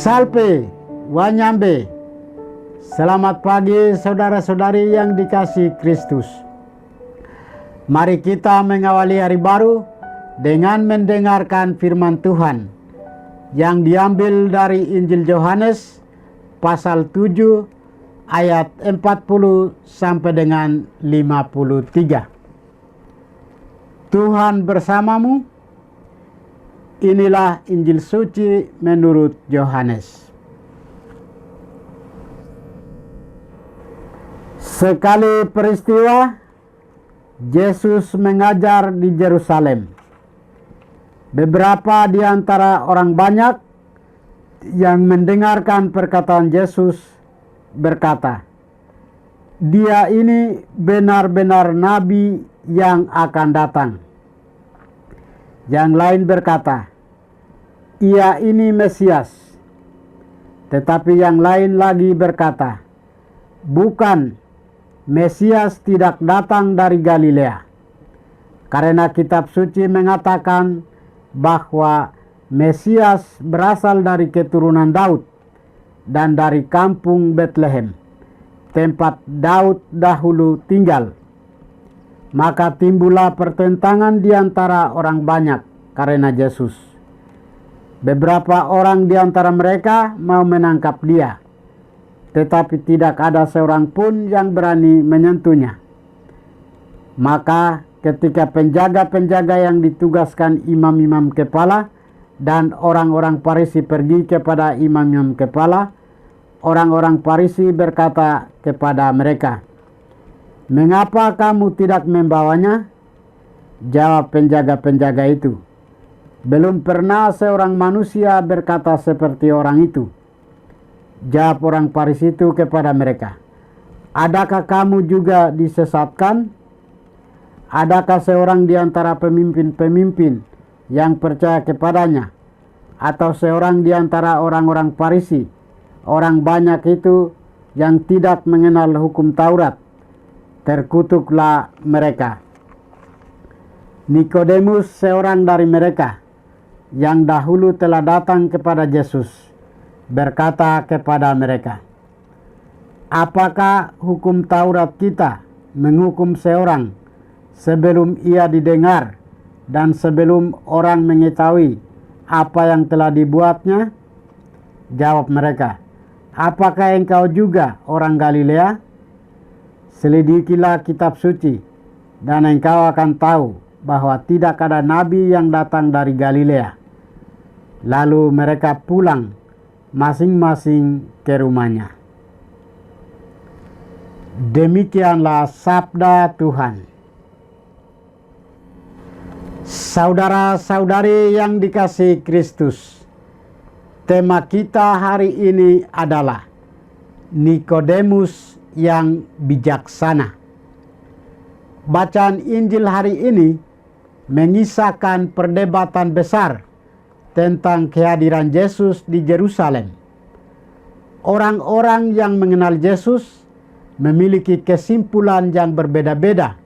Salve, Wanyambe. Selamat pagi saudara-saudari yang dikasihi Kristus. Mari kita mengawali hari baru dengan mendengarkan firman Tuhan yang diambil dari Injil Yohanes pasal 7 ayat 40 sampai dengan 53. Tuhan bersamamu. Inilah Injil suci menurut Yohanes. Sekali peristiwa, Yesus mengajar di Yerusalem. Beberapa di antara orang banyak yang mendengarkan perkataan Yesus berkata, "Dia ini benar-benar nabi yang akan datang." Yang lain berkata, "Ia ini Mesias." Tetapi yang lain lagi berkata, "Bukan, Mesias tidak datang dari Galilea. Karena kitab suci mengatakan bahwa Mesias berasal dari keturunan Daud dan dari kampung Betlehem, tempat Daud dahulu tinggal." Maka timbullah pertentangan di antara orang banyak karena Yesus. Beberapa orang di antara mereka mau menangkap dia, tetapi tidak ada seorang pun yang berani menyentuhnya. Maka ketika penjaga-penjaga yang ditugaskan imam-imam kepala dan orang-orang Farisi pergi kepada imam-imam kepala, orang-orang Farisi berkata kepada mereka, "Mengapa kamu tidak membawanya?" Jawab penjaga-penjaga itu, "Belum pernah seorang manusia berkata seperti orang itu." Jawab orang Farisi itu kepada mereka, "Adakah kamu juga disesatkan? Adakah seorang di antara pemimpin-pemimpin yang percaya kepadanya, atau seorang di antara orang-orang Farisi, orang banyak itu yang tidak mengenal hukum Taurat?" Terkutuklah mereka. Nikodemus, seorang dari mereka yang dahulu telah datang kepada Yesus, berkata kepada mereka, "Apakah hukum Taurat kita menghukum seorang sebelum ia didengar dan sebelum orang mengetahui apa yang telah dibuatnya?" Jawab mereka, "Apakah engkau juga orang Galilea? Selidikilah kitab suci, dan engkau akan tahu bahwa tidak ada nabi yang datang dari Galilea." Lalu mereka pulang masing-masing ke rumahnya. Demikianlah sabda Tuhan. Saudara-saudari yang dikasihi Kristus, tema kita hari ini adalah Nikodemus yang bijaksana. Bacaan Injil hari ini mengisahkan perdebatan besar tentang kehadiran Yesus di Yerusalem. Orang-orang yang mengenal Yesus memiliki kesimpulan yang berbeda-beda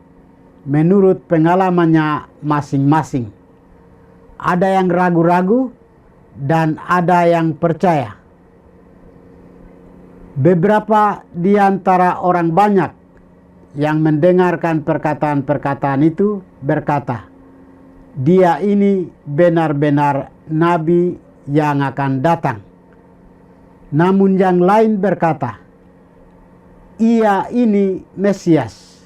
menurut pengalamannya masing-masing. Ada yang ragu-ragu dan ada yang percaya. Beberapa di antara orang banyak yang mendengarkan perkataan-perkataan itu berkata, "Dia ini benar-benar nabi yang akan datang." Namun yang lain berkata, "Ia ini Mesias."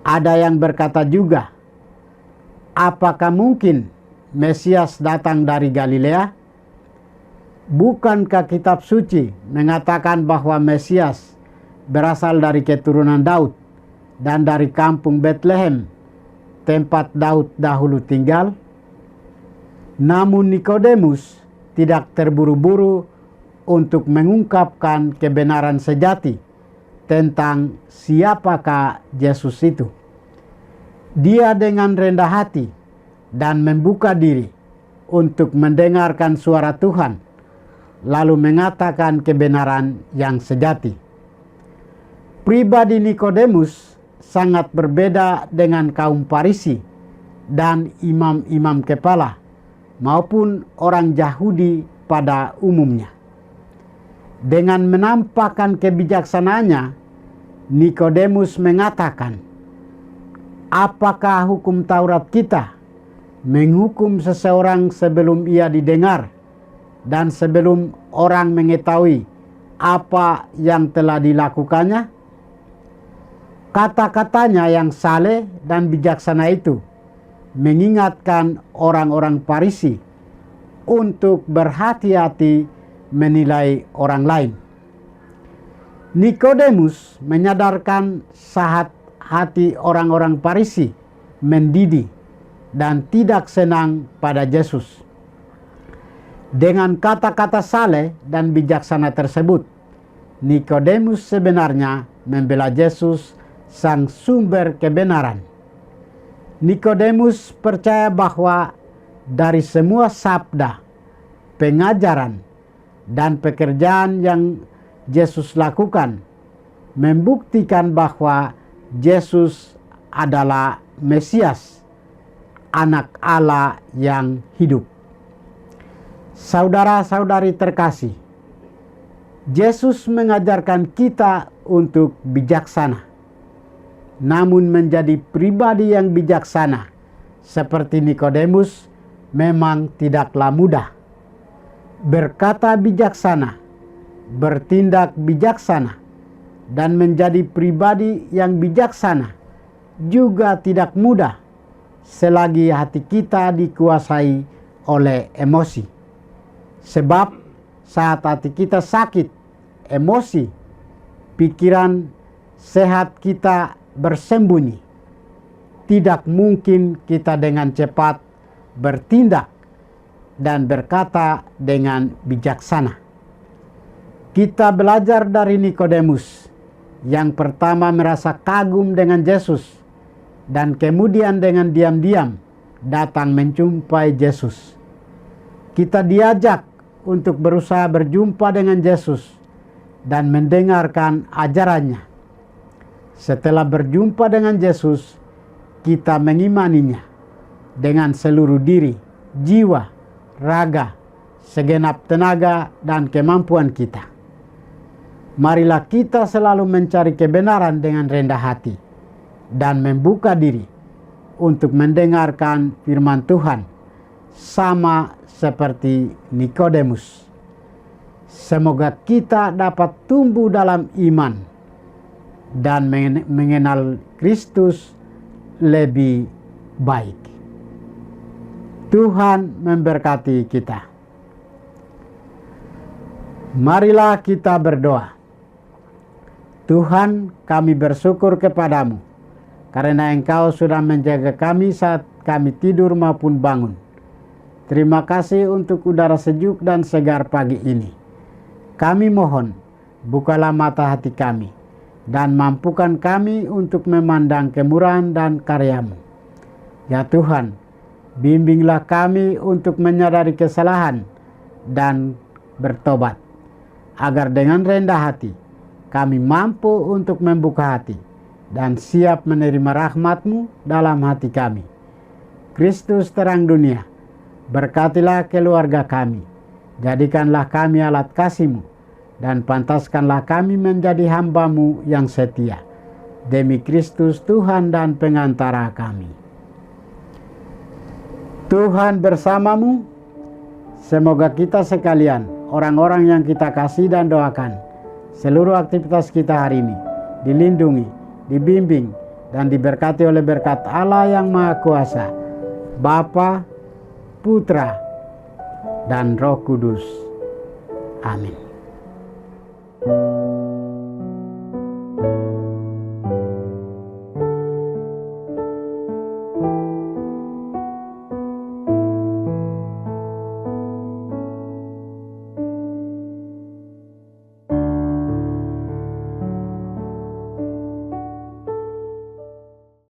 Ada yang berkata juga, "Apakah mungkin Mesias datang dari Galilea? Bukankah kitab suci mengatakan bahwa Mesias berasal dari keturunan Daud dan dari kampung Betlehem, tempat Daud dahulu tinggal?" Namun Nikodemus tidak terburu-buru untuk mengungkapkan kebenaran sejati tentang siapakah Yesus itu. Dia dengan rendah hati dan membuka diri untuk mendengarkan suara Tuhan, lalu mengatakan kebenaran yang sejati. Pribadi Nikodemus sangat berbeda dengan kaum Farisi dan imam-imam kepala maupun orang Yahudi pada umumnya. Dengan menampakkan kebijaksanaannya, Nikodemus mengatakan, apakah hukum Taurat kita menghukum seseorang sebelum ia didengar dan sebelum orang mengetahui apa yang telah dilakukannya? Kata-katanya yang saleh dan bijaksana itu mengingatkan orang-orang Farisi untuk berhati-hati menilai orang lain. Nikodemus menyadarkan saat hati orang-orang Farisi mendidih dan tidak senang pada Yesus. Dengan kata-kata saleh dan bijaksana tersebut, Nikodemus sebenarnya membela Yesus, sang sumber kebenaran. Nikodemus percaya bahwa dari semua sabda, pengajaran, dan pekerjaan yang Yesus lakukan membuktikan bahwa Yesus adalah Mesias, Anak Allah yang hidup. Saudara-saudari terkasih, Yesus mengajarkan kita untuk bijaksana. Namun menjadi pribadi yang bijaksana seperti Nikodemus memang tidaklah mudah. Berkata bijaksana, bertindak bijaksana, dan menjadi pribadi yang bijaksana juga tidak mudah selagi hati kita dikuasai oleh emosi. Sebab saat hati kita sakit, emosi, pikiran sehat kita bersembunyi. Tidak mungkin kita dengan cepat bertindak dan berkata dengan bijaksana. Kita belajar dari Nikodemus yang pertama merasa kagum dengan Yesus dan kemudian dengan diam-diam datang menjumpai Yesus. Kita diajak untuk berusaha berjumpa dengan Yesus dan mendengarkan ajarannya. Setelah berjumpa dengan Yesus, kita mengimaninya dengan seluruh diri, jiwa, raga, segenap tenaga dan kemampuan kita. Marilah kita selalu mencari kebenaran dengan rendah hati dan membuka diri untuk mendengarkan firman Tuhan, sama seperti Nikodemus. Semoga kita dapat tumbuh dalam iman dan mengenal Kristus lebih baik. Tuhan memberkati kita. Marilah kita berdoa. Tuhan, kami bersyukur kepadamu karena Engkau sudah menjaga kami saat kami tidur maupun bangun. Terima kasih untuk udara sejuk dan segar pagi ini. Kami mohon, bukalah mata hati kami dan mampukan kami untuk memandang kemurahan dan karya-Mu. Ya Tuhan, bimbinglah kami untuk menyadari kesalahan dan bertobat, agar dengan rendah hati kami mampu untuk membuka hati dan siap menerima rahmat-Mu dalam hati kami. Kristus terang dunia, berkatilah keluarga kami, jadikanlah kami alat kasih-Mu, dan pantaskanlah kami menjadi hamba-Mu yang setia. Demi Kristus Tuhan dan pengantara kami. Tuhan bersamamu. Semoga kita sekalian, orang-orang yang kita kasih dan doakan, seluruh aktivitas kita hari ini dilindungi, dibimbing, dan diberkati oleh berkat Allah yang Maha Kuasa, Bapa, Putra, dan Roh Kudus. Amin.